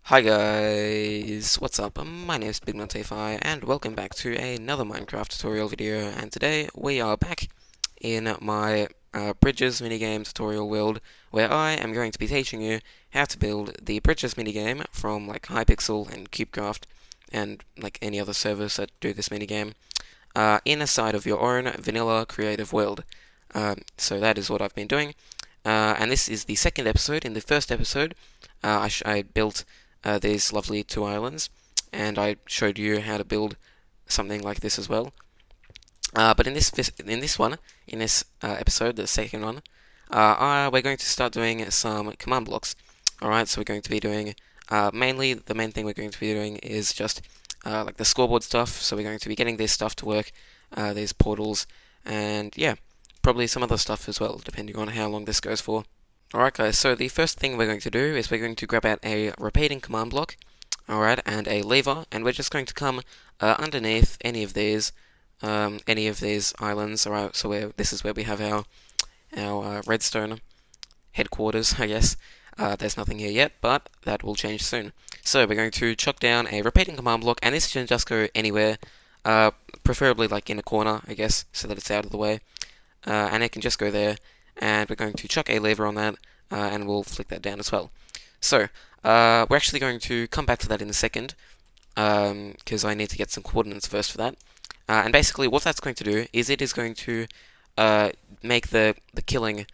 Hi guys, what's up? My name is BigNotAfi and welcome back to another Minecraft tutorial video, and today we are back in my Bridges minigame tutorial world, where I am going to be teaching you how to build the Bridges minigame from like Hypixel and CubeCraft and like any other servers that do this minigame inside of your own vanilla creative world. So that is what I've been doing, and this is the second episode. In the first episode, I built these lovely two islands, and I showed you how to build something like this as well. But in this episode, the second one, we're going to start doing some command blocks. All right, so we're going to be doing mainly the main thing we're going to be doing is just like the scoreboard stuff. So we're going to be getting this stuff to work, these portals, and yeah, probably some other stuff as well, depending on how long this goes for. Alright guys, so the first thing we're going to do is we're going to grab out a repeating command block, alright, and a lever, and we're just going to come underneath any of these islands. Alright, so this is where we have our redstone headquarters, I guess. There's nothing here yet, but that will change soon. So we're going to chuck down a repeating command block, and this can just go anywhere, preferably like in a corner, I guess, so that it's out of the way. And it can just go there, and we're going to chuck a lever on that, and we'll flick that down as well. So, we're actually going to come back to that in a second, because I need to get some coordinates first for that. And basically what that's going to do is it is going to make the killing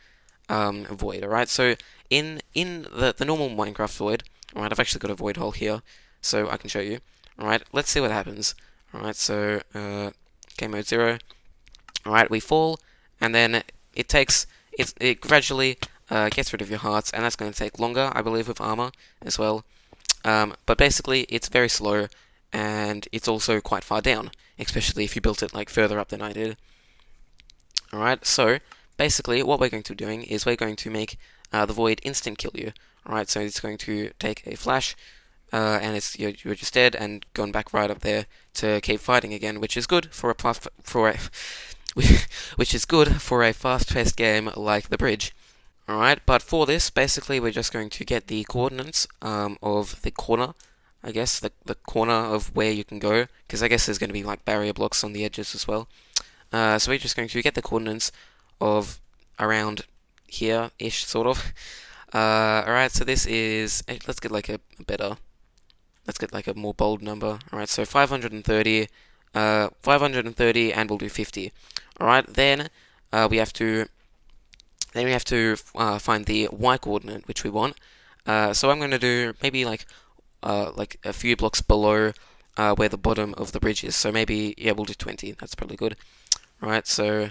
void, alright? So, in the normal Minecraft void, alright, I've actually got a void hole here, so I can show you. Alright, let's see what happens. Alright, so, game mode 0. Alright, we fall, and then it gradually gets rid of your hearts, and that's going to take longer, I believe, with armor as well. But basically, it's very slow, and it's also quite far down, especially if you built it like further up than I did. Alright, so basically, what we're going to be doing is we're going to make the void instant kill you. Alright, so it's going to take a flash, and you're just dead and gone back right up there to keep fighting again, which is good for which is good for a fast-paced game like The Bridge. Alright, but for this, basically, we're just going to get the coordinates of the corner, I guess, the corner of where you can go, because I guess there's going to be like barrier blocks on the edges as well. So we're just going to get the coordinates of around here-ish, sort of. Alright, so this is, let's get like let's get like a more bold number. Alright, so 530, 530, and we'll do 50. Alright, then we have to find the y coordinate which we want. So I'm going to do maybe like a few blocks below where the bottom of the bridge is. So maybe, yeah, we'll do 20. That's probably good. Alright, so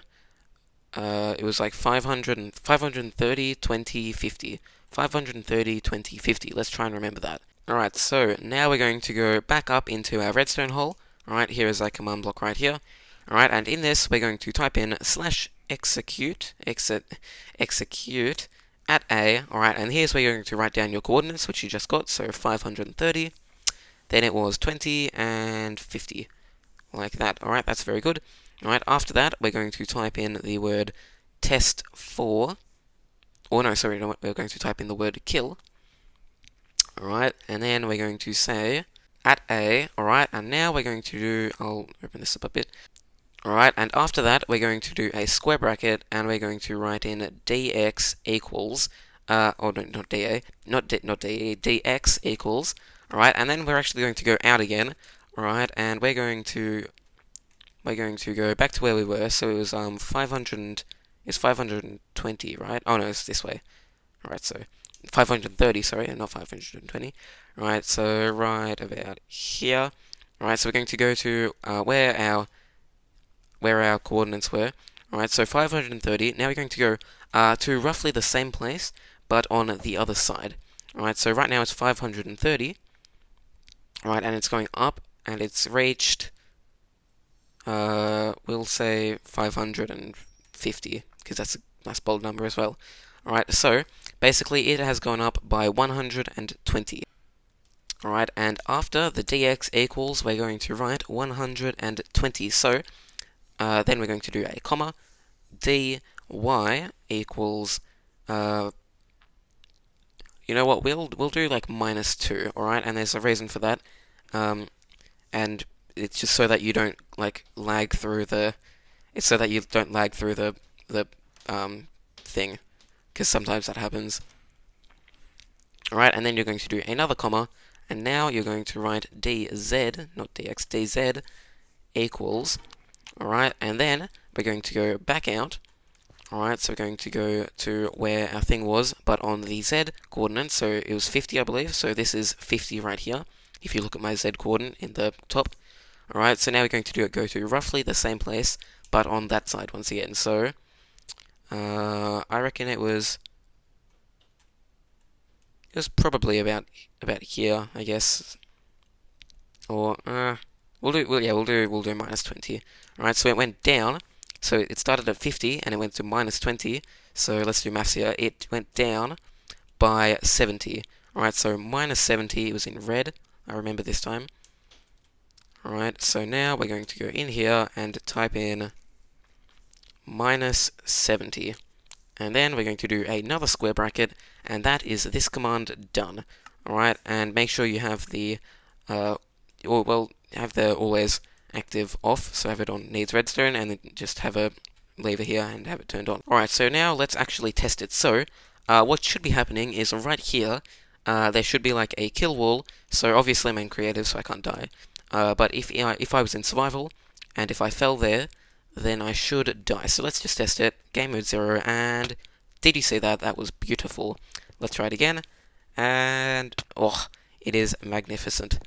it was like 530, 20, 50. 530, 20, 50. Let's try and remember that. Alright, so now we're going to go back up into our redstone hole. Alright, here is our command block right here. Alright, and in this, we're going to type in /execute at A. Alright, and here's where you're going to write down your coordinates, which you just got, so 530. Then it was 20 and 50. Like that. Alright, that's very good. Alright, after that, we're going to type in the word test4. Or no, sorry, we're going to type in the word kill. Alright, and then we're going to say at A. Alright, and now we're going to do, I'll open this up a bit. Alright, and after that, we're going to do a square bracket, and we're going to write in dx equals, or no, not da, not de, dx equals, alright, and then we're actually going to go out again, alright, and we're going to go back to where we were, so it was 520, right? Oh no, it's this way. Alright, so 530, sorry, and not 520. Right, so right about here. Alright, so we're going to go to where our coordinates were. Alright, so 530. Now we're going to go to roughly the same place, but on the other side. Alright, so right now it's 530. Alright, and it's going up, and it's reached, we'll say 550, because that's a nice bold number as well. Alright, so basically it has gone up by 120. Alright, and after the dx equals, we're going to write 120. So then we're going to do a comma, dy equals, you know what? We'll do like -2, all right? And there's a reason for that, and it's just so that you don't like lag through the. It's so that you don't lag through the thing, because sometimes that happens. All right, and then you're going to do another comma, and now you're going to write dz, not dx, dz equals. All right, and then we're going to go back out. Alright, so we're going to go to where our thing was, but on the Z coordinate, so it was 50, I believe, so this is 50 right here, if you look at my Z coordinate in the top. Alright, so now we're going to go to roughly the same place, but on that side once again. So, I reckon it was probably about here, I guess, or, we'll do -20. Alright, so it went down. So it started at 50 and it went to -20. So let's do maths here. It went down by 70. Alright, so -70 was in red. I remember this time. Alright, so now we're going to go in here and type in -70. And then we're going to do another square bracket, and that is this command done. Alright, and make sure you have the, have the always active off, so have it on needs redstone, and then just have a lever here and have it turned on. Alright, so now let's actually test it. So, what should be happening is right here, there should be like a kill wall, so obviously I'm in creative, so I can't die. But if I was in survival, and if I fell there, then I should die. So let's just test it. Game mode 0, and did you see that? That was beautiful. Let's try it again, and oh, it is magnificent.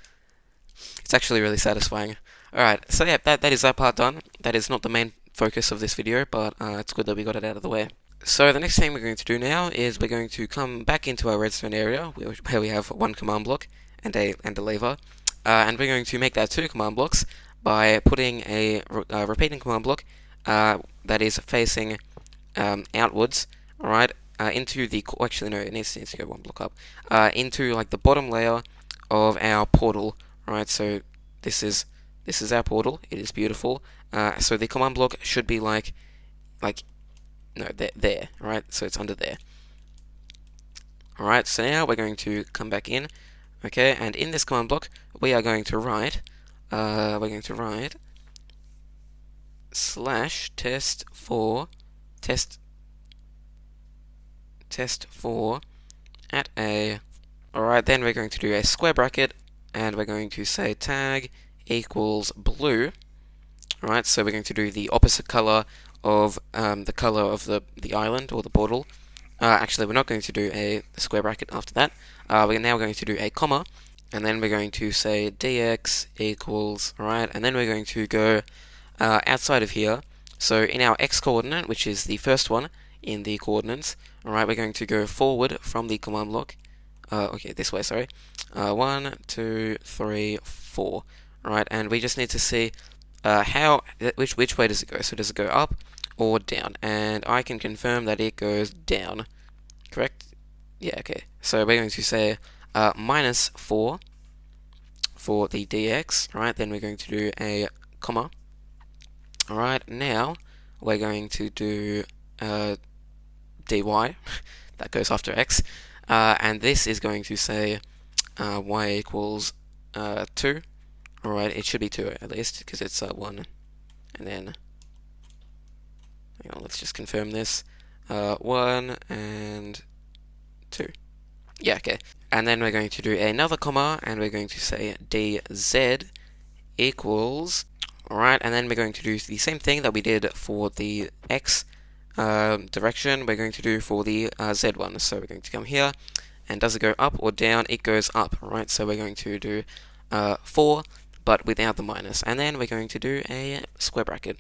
It's actually really satisfying. Alright, so yeah, that is that part done. That is not the main focus of this video, but it's good that we got it out of the way. So the next thing we're going to do now is we're going to come back into our redstone area, where we have one command block and a lever, and we're going to make that 2 command blocks by putting a repeating command block that is facing outwards, alright, into the, actually no, it needs to go one block up, into like the bottom layer of our portal. Alright, so this is our portal. It is beautiful. So the command block should be like no, there. Alright, so it's under there. Alright, so now we're going to come back in. Okay, and in this command block, we are going to write, /test4 at a. Alright, then we're going to do a square bracket, and we're going to say tag equals blue. Alright, so we're going to do the opposite color of the color of the island or the portal. Actually, we're not going to do a square bracket after that. We're now going to do a comma, and then we're going to say dx equals, alright, and then we're going to go outside of here. So in our x coordinate, which is the first one in the coordinates, alright, we're going to go forward from the command block. Okay, this way, sorry. 1, 2, 3, 4. Alright, and we just need to see which way does it go? So does it go up or down? And I can confirm that it goes down. Correct? Yeah, okay. So we're going to say -4 for the dx. Right, then we're going to do a comma. Alright, now we're going to do dy. That goes after x. And this is going to say y equals 2. Alright, it should be 2 at least, because it's 1. And then, hang on, let's just confirm this. 1 and 2. Yeah, okay. And then we're going to do another comma, and we're going to say dz equals. Alright, and then we're going to do the same thing that we did for the x direction, we're going to do for the z one. So we're going to come here, and does it go up or down? It goes up, right? So we're going to do 4, but without the minus, and then we're going to do a square bracket.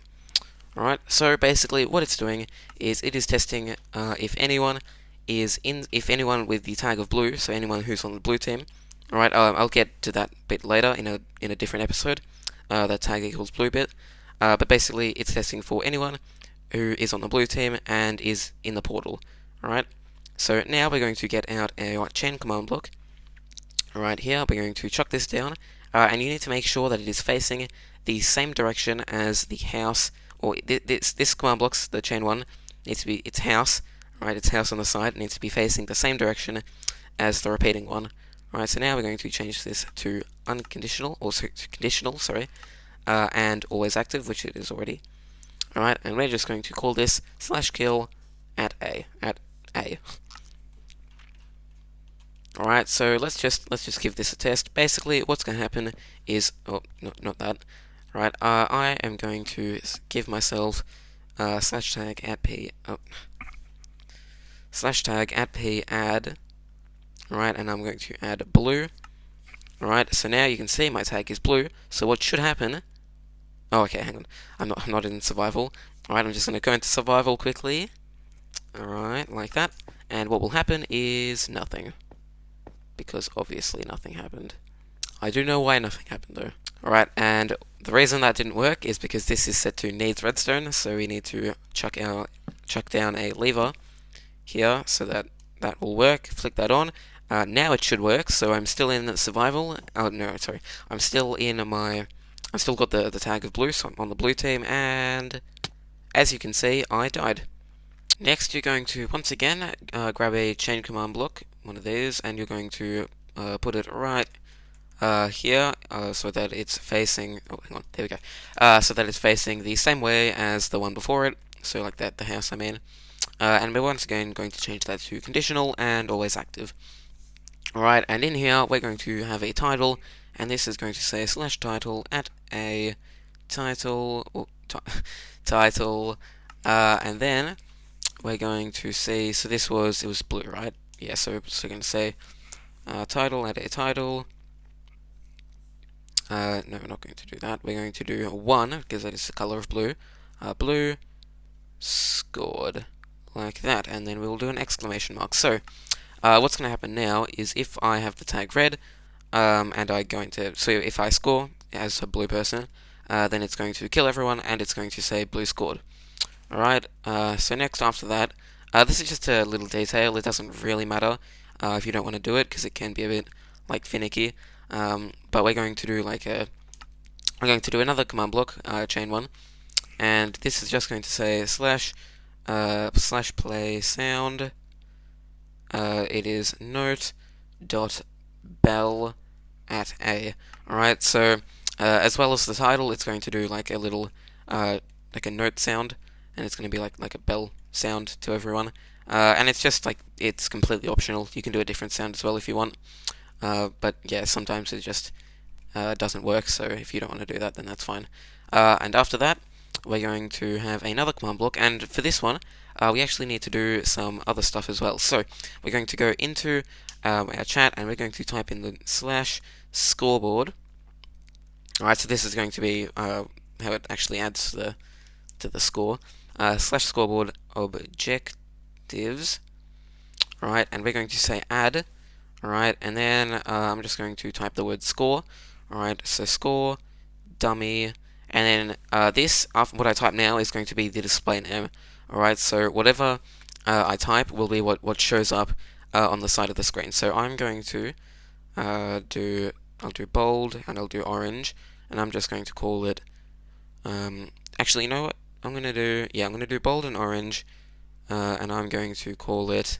Alright, so basically what it's doing is it is testing if anyone with the tag of blue, so anyone who's on the blue team. Alright, I'll get to that bit later in a different episode, that tag equals blue bit, but basically it's testing for anyone who is on the blue team and is in the portal. Alright, so now we're going to get out our chain command block. Right here, we're going to chuck this down, and you need to make sure that it is facing the same direction as the house, or this command block's, the chain one, needs to be its house, right? Its house on the side needs to be facing the same direction as the repeating one. Alright, so now we're going to change this to unconditional, or to conditional, sorry, and always active, which it is already. Alright, and we're just going to call this /kill at A. Alright, so let's just give this a test. Basically, what's going to happen is, oh, no, not that. Right, I am going to give myself /tag at p, /tag at p add. Alright, and I'm going to add blue. Alright, so now you can see my tag is blue. So what should happen? Oh, okay, hang on. I'm not in survival. Alright, I'm just going to go into survival quickly. Alright, like that. And what will happen is nothing. Because obviously nothing happened. I do know why nothing happened though. Alright, and the reason that didn't work is because this is set to needs redstone, so we need to chuck down a lever here so that that will work. Flick that on. Now it should work, so I'm still in survival. Oh, no, sorry. I've still got the tag of blue, so I'm on the blue team, and as you can see, I died. Next, you're going to, once again, grab a chain command block, one of these, and you're going to put it right here, so that it's facing, oh, hang on, there we go, so that it's facing the same way as the one before it, so like that, the house I mean. And we're once again going to change that to conditional and always active. Alright, and in here we're going to have a title, and this is going to say /title at a title, title, and then we're going to see, so it was blue, right? Yeah, so we're going to say title at a title. No, we're not going to do that. We're going to do 1, because that is the color of blue. Blue scored, like that, and then we'll do an exclamation mark. So, what's going to happen now is if I have the tag red, and so if I score as a blue person, then it's going to kill everyone, and it's going to say blue scored. Alright, so next after that, this is just a little detail, it doesn't really matter if you don't want to do it, because it can be a bit, like, finicky, but we're going to do another command block, chain 1, and this is just going to say /play sound, it is note.bell at a. Alright, so as well as the title, it's going to do like a little like a note sound, and it's going to be like a bell sound to everyone. And it's just like, it's completely optional. You can do a different sound as well if you want. But yeah, sometimes it just doesn't work, so if you don't want to do that, then that's fine. And after that, we're going to have another command block, and for this one, we actually need to do some other stuff as well. So we're going to go into our chat, and we're going to type in the /scoreboard. Alright, so this is going to be how it actually adds to the score. /scoreboard objectives. Alright, and we're going to say add. Alright, and then I'm just going to type the word score. Alright, so score, dummy, and then this, after what I type now, is going to be the display name. Alright, so whatever I type will be what shows up on the side of the screen. So I'm going to I'll do bold, and I'll do orange, and I'm just going to call it, actually, you know what, I'm going to do bold and orange, and I'm going to call it,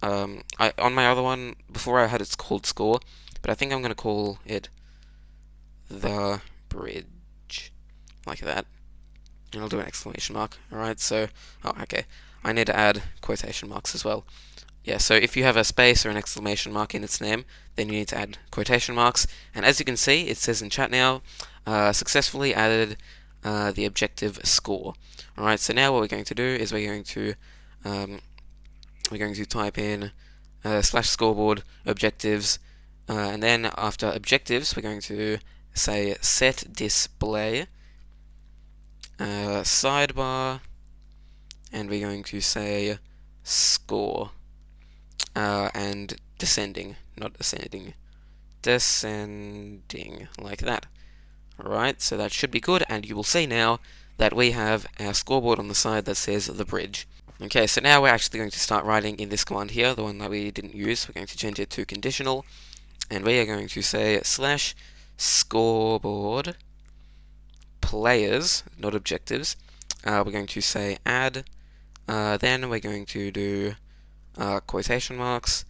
on my other one, before I had it called score, but I think I'm going to call it the bridge, like that, and I'll do an exclamation mark. Alright, so, oh, okay, I need to add quotation marks as well. Yeah, so if you have a space or an exclamation mark in its name, then you need to add quotation marks, and as you can see, it says in chat now, successfully added the objective score. Alright, so now what we're going to do is we're going to type in /scoreboard objectives, and then after objectives, we're going to say set display sidebar, and we're going to say score, and descending, not ascending, descending, like that. Alright, so that should be good, and you will see now that we have our scoreboard on the side that says the bridge. Okay, so now we're actually going to start writing in this command here, the one that we didn't use. We're going to change it to conditional, and we are going to say /scoreboard players, not objectives. We're going to say add, then we're going to do quotation marks,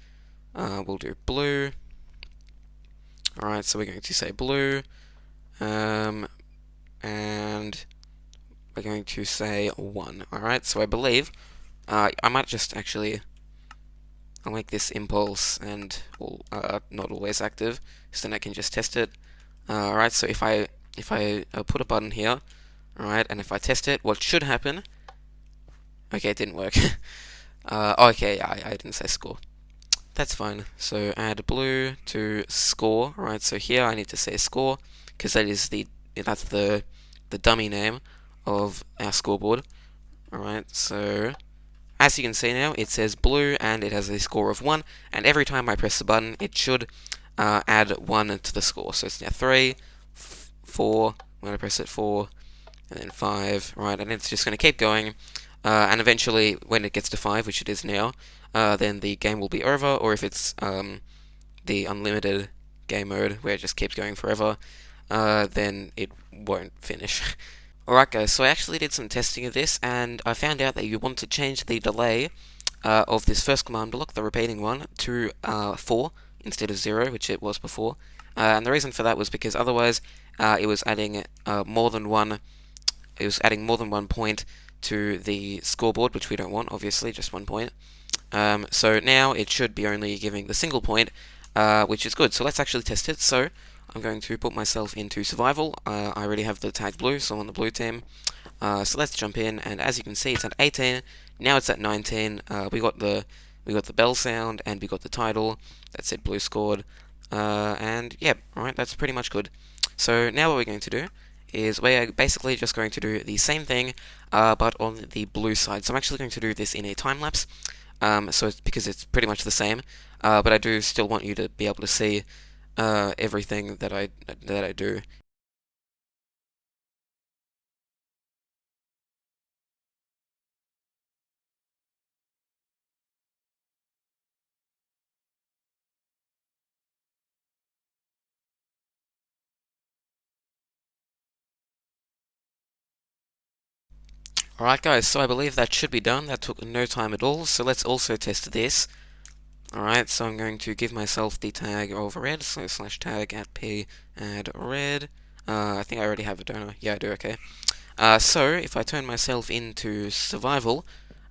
we'll do blue. Alright, so we're going to say blue, and we're going to say 1. Alright, so I believe, I might just actually, I'll make this impulse and not always active, so then I can just test it. Alright, so if I put a button here, alright, and if I test it, what should happen, okay, it didn't work. Okay, I didn't say score. That's fine. So add blue to score. Right. So here I need to say score because that's the dummy name of our scoreboard. All right. So as you can see now, it says blue and it has a score of 1. And every time I press the button, it should add 1 to the score. So it's now 3, 4. When I press it, 4, and then 5. Right. And it's just going to keep going. And eventually, when it gets to 5, which it is now, then the game will be over, or if it's the unlimited game mode, where it just keeps going forever, then it won't finish. Alright guys, so I actually did some testing of this, and I found out that you want to change the delay of this first command block, the repeating one, to 4 instead of 0, which it was before. And the reason for that was because otherwise it was adding more than one point to the scoreboard, which we don't want, obviously, just 1 point. So now it should be only giving the single point, which is good. So let's actually test it. So I'm going to put myself into survival. I already have the tag blue, so I'm on the blue team. So let's jump in, and as you can see, it's at 18. Now it's at 19. We got the bell sound, and we got the title that said blue scored. And yeah, alright, that's pretty much good. So now what we're going to do is we're basically just going to do the same thing, but on the blue side. So I'm actually going to do this in a time lapse. So it's because it's pretty much the same, but I do still want you to be able to see everything that I do. Alright guys, so I believe that should be done. That took no time at all, so let's also test this. Alright, so I'm going to give myself the tag of red, so slash tag at p add red. I think I already have it, don't I? Yeah, I do, okay. So, if I turn myself into survival,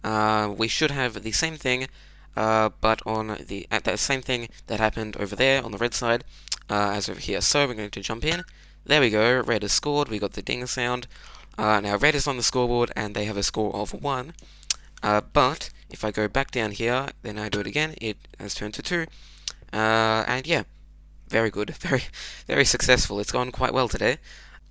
we should have the same thing, but on the same thing that happened over there on the red side, as over here. So we're going to jump in. There we go. Red has scored. We got the ding sound. Now red is on the scoreboard, and they have a score of 1. But if I go back down here, then I do it again. It has turned to 2. And yeah, very good, very successful. It's gone quite well today.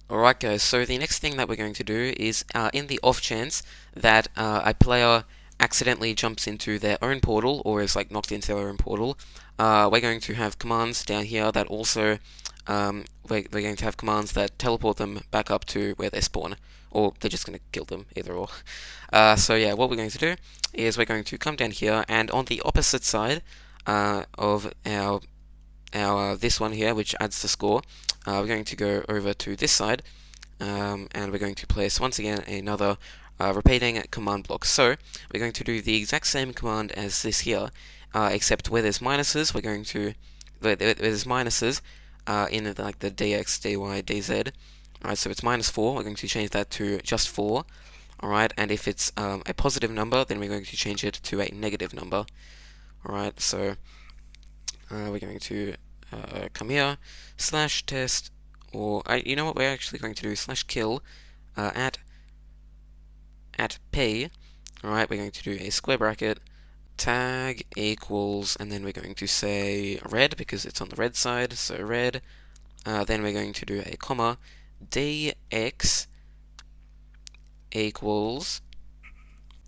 Alright guys, so the next thing that we're going to do is, in the off chance that a player accidentally jumps into their own portal, or is like knocked into their own portal, we're going to have commands down here that also, we're going to have commands that teleport them back up to where they spawn, or they're just going to kill them, either or. So yeah, what we're going to do is we're going to come down here, and on the opposite side of our this one here, which adds the score, we're going to go over to this side, and we're going to place once again another repeating command block. So we're going to do the exact same command as this here, except where there's minuses, we're going to where there's minuses in like the dx, dy, dz. Alright, so it's -4. We're going to change that to just 4. Alright, and if it's a positive number, then we're going to change it to a negative number. Alright, so we're going to come here, slash test, or you know what, we're actually going to do slash kill at p. Alright, we're going to do a square bracket, tag equals, and then we're going to say red because it's on the red side, so red. Then we're going to do a comma, dx equals.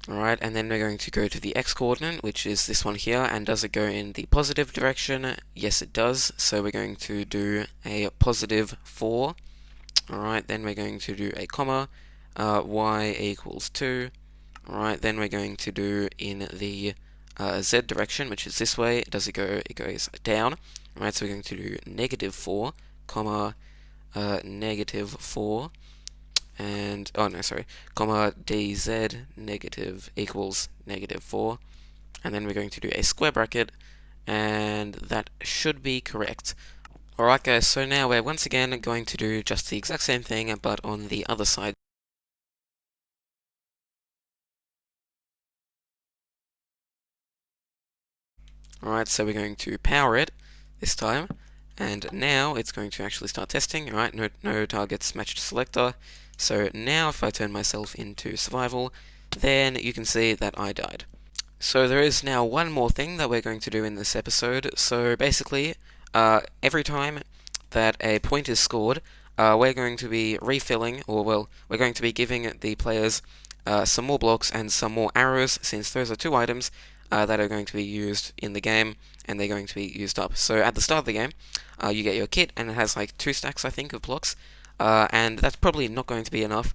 Alright, and then we're going to go to the x-coordinate, which is this one here, and does it go in the positive direction? Yes, it does, so we're going to do a positive 4. Alright, then we're going to do a comma, y equals 2. Alright, then we're going to do in the z direction, which is this way. Does it go? It goes down. Alright, so we're going to do -4, comma, -4. And oh no, sorry, comma dz negative equals -4, and then we're going to do a square bracket, and that should be correct. Alright guys, so now we're once again going to do just the exact same thing, but on the other side. Alright, so we're going to power it this time, and now it's going to actually start testing. Alright, no targets matched selector. So now if I turn myself into survival, then you can see that I died. So there is now one more thing that we're going to do in this episode. So basically, every time that a point is scored, we're going to be refilling, or well, we're going to be giving the players some more blocks and some more arrows, since those are two items that are going to be used in the game, and they're going to be used up. So at the start of the game, you get your kit, and it has like 2 stacks, I think, of blocks. And that's probably not going to be enough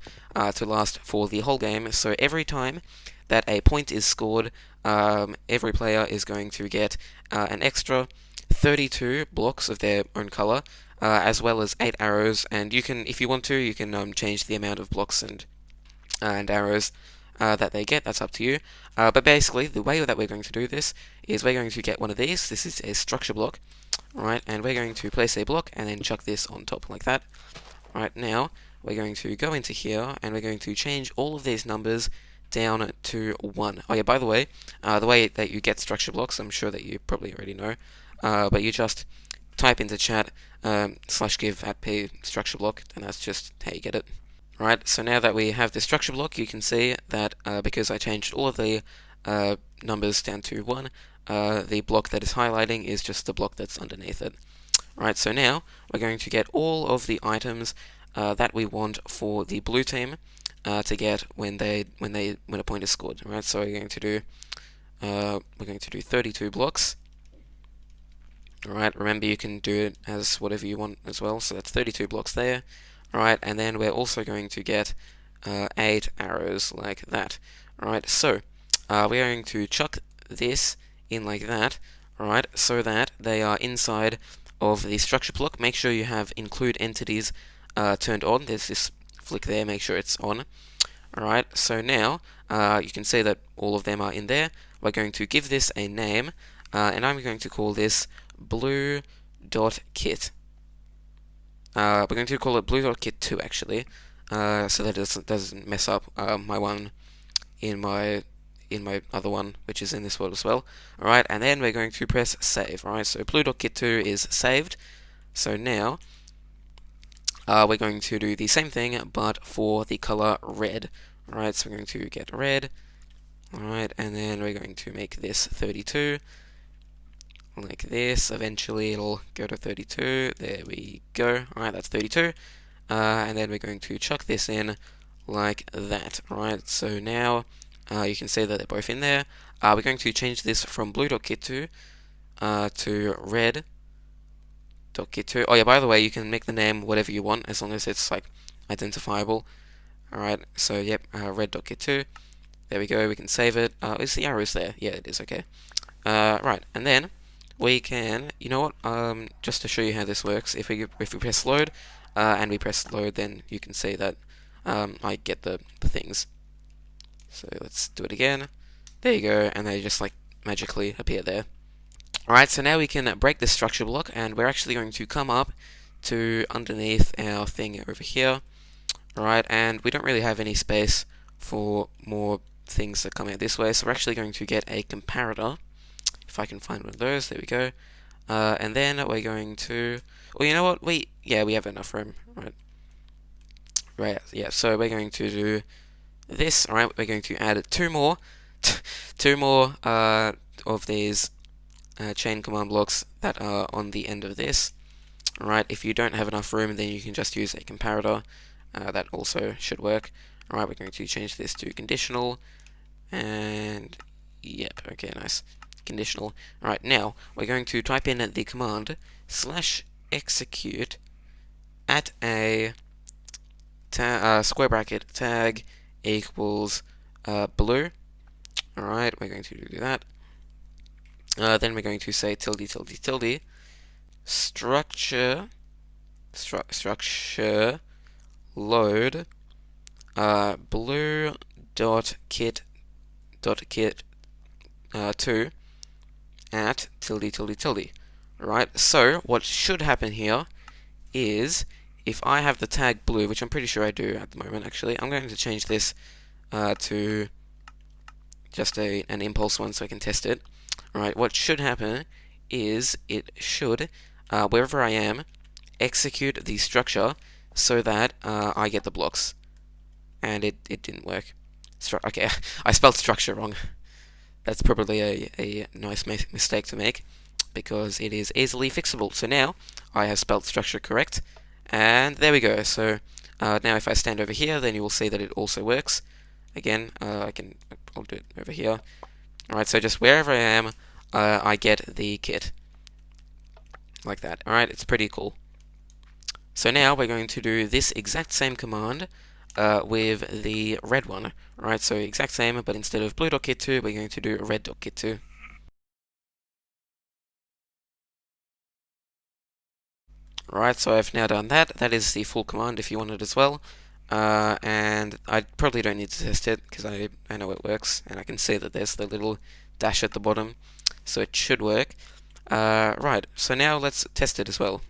to last for the whole game. So every time that a point is scored, every player is going to get an extra 32 blocks of their own color, as well as 8 arrows. And you can, if you want to, you can change the amount of blocks and arrows that they get. That's up to you. But basically, the way that we're going to do this is we're going to get one of these. This is a structure block, right? And we're going to place a block and then chuck this on top like that. Right, now we're going to go into here and we're going to change all of these numbers down to 1. Oh yeah, by the way that you get structure blocks, I'm sure that you probably already know, but you just type into chat /give @p structure block, and that's just how you get it. Right, so now that we have the structure block, you can see that because I changed all of the numbers down to 1, the block that is highlighting is just the block that's underneath it. Right, so now we're going to get all of the items that we want for the blue team to get when a point is scored. Right, so we're going to do 32 blocks. Alright, remember you can do it as whatever you want as well, so that's 32 blocks there. Alright, and then we're also going to get 8 arrows like that. Alright, so we're going to chuck this in like that, alright, so that they are inside of the structure block. Make sure you have include entities turned on. There's this flick there, make sure it's on. Alright, so now you can see that all of them are in there. We're going to give this a name, and I'm going to call this blue.kit. We're going to call it blue.kit2 actually, so that it doesn't mess up my one in my other one, which is in this world as well. Alright, and then we're going to press save. Alright, so blue.kit2 is saved. So now we're going to do the same thing, but for the color red. Alright, so we're going to get red. Alright, and then we're going to make this 32. Like this. Eventually it'll go to 32. There we go. Alright, that's 32. And then we're going to chuck this in like that. Alright, so now you can see that they're both in there. We're going to change this from blue.kit2 to red.kit2. Oh yeah, by the way, you can make the name whatever you want as long as it's like identifiable. Alright, so yep, red.kit2. There we go, we can save it. Is the arrows there? Yeah, it is, okay. Right, and then we can, you know what, just to show you how this works, if we press load, and we press load, then you can see that I get the things. So let's do it again. There you go, and they just like magically appear there. Alright, so now we can break this structure block, and we're actually going to come up to underneath our thing over here. Alright, and we don't really have any space for more things that come out this way, so we're actually going to get a comparator. If I can find one of those, there we go. And then we're going to, well, you know what, we have enough room, right, yeah, so we're going to do this. Alright, we're going to add two more of these chain command blocks that are on the end of this. Alright, if you don't have enough room, then you can just use a comparator. That also should work. Alright, we're going to change this to conditional, and yep, okay, nice. Conditional. Alright, now we're going to type in the command /execute at a square bracket tag equals blue. Alright, we're going to do that. Then we're going to say tilde structure load blue.kit 2, at tilde tilde tilde. Right, so what should happen here is if I have the tag blue, which I'm pretty sure I do at the moment actually, I'm going to change this to just an impulse one so I can test it. Alright, what should happen is it should, wherever I am, execute the structure so that I get the blocks. And it didn't work. Okay, I spelled structure wrong. That's probably a nice mistake to make because it is easily fixable. So now I have spelled structure correct, and there we go. So now if I stand over here, then you will see that it also works. Again, I'll do it over here. Alright, so just wherever I am, I get the kit. Like that. Alright, it's pretty cool. So now we're going to do this exact same command with the red one. Alright, so exact same, but instead of blue.kit2, we're going to do red.kit2. Alright, so I've now done that. That is the full command if you want it as well. And I probably don't need to test it because I know it works, and I can see that there's the little dash at the bottom, so it should work. Right, so now let's test it as well.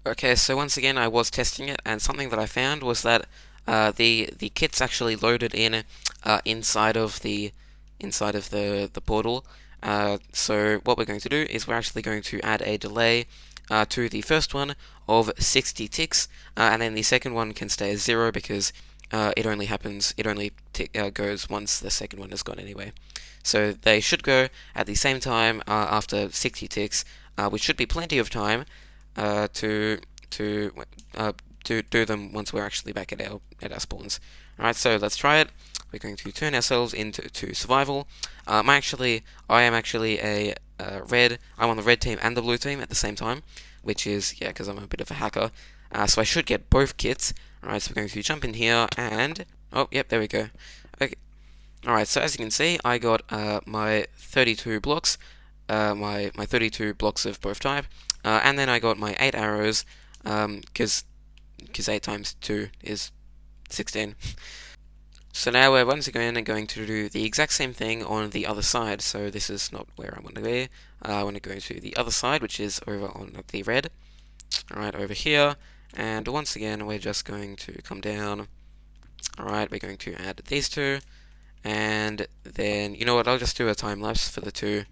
Okay, so once again I was testing it, and something that I found was that the kit's actually loaded in inside of the portal. So what we're going to do is we're actually going to add a delay to the first one of 60 ticks, and then the second one can stay as 0 because it only goes once the second one is gone anyway. So they should go at the same time after 60 ticks, which should be plenty of time to do them once we're actually back at our spawns. Alright, so let's try it. We're going to turn ourselves into survival. I am actually a red. I'm on the red team and the blue team at the same time, which is, yeah, because I'm a bit of a hacker. So I should get both kits. Alright, so we're going to jump in here and, oh, yep, there we go. Okay. Alright, so as you can see, I got my 32 blocks, my 32 blocks of both type, and then I got my 8 arrows, because 8 times 2 is 16. So now we're once again going to do the exact same thing on the other side. So this is not where I want to be. I want to go to the other side, which is over on the red. Alright, over here. And once again, we're just going to come down. Alright, we're going to add these two. And then, you know what, I'll just do a time lapse for the two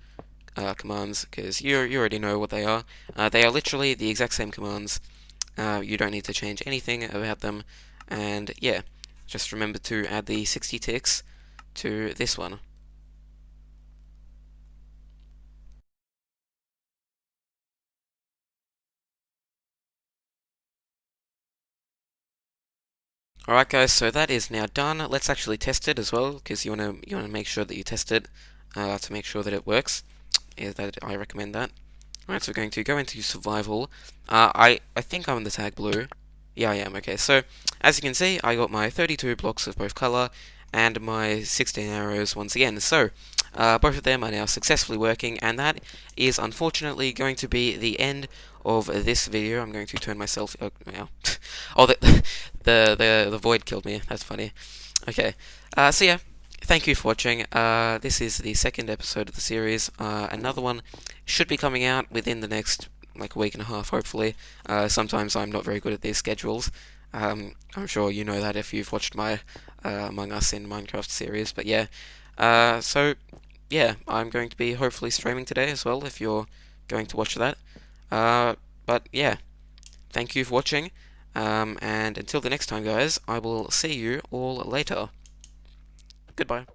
commands, because you already know what they are. They are literally the exact same commands. You don't need to change anything about them. And yeah. Just remember to add the 60 ticks to this one. Alright guys, so that is now done. Let's actually test it as well, because you wanna make sure that you test it to make sure that it works. I recommend that. Alright, so we're going to go into survival. I think I'm in the tag blue. Yeah, I am. Okay, so as you can see, I got my 32 blocks of both color and my 16 arrows once again. So both of them are now successfully working, and that is unfortunately going to be the end of this video. I'm going to turn myself. Oh, oh the void killed me. That's funny. Okay, so yeah. Thank you for watching. This is the second episode of the series. Another one should be coming out within the next like a week and a half, hopefully. Sometimes I'm not very good at these schedules. I'm sure you know that if you've watched my Among Us in Minecraft series. But yeah, so yeah, I'm going to be hopefully streaming today as well if you're going to watch that. But yeah, thank you for watching. And until the next time, guys, I will see you all later. Goodbye.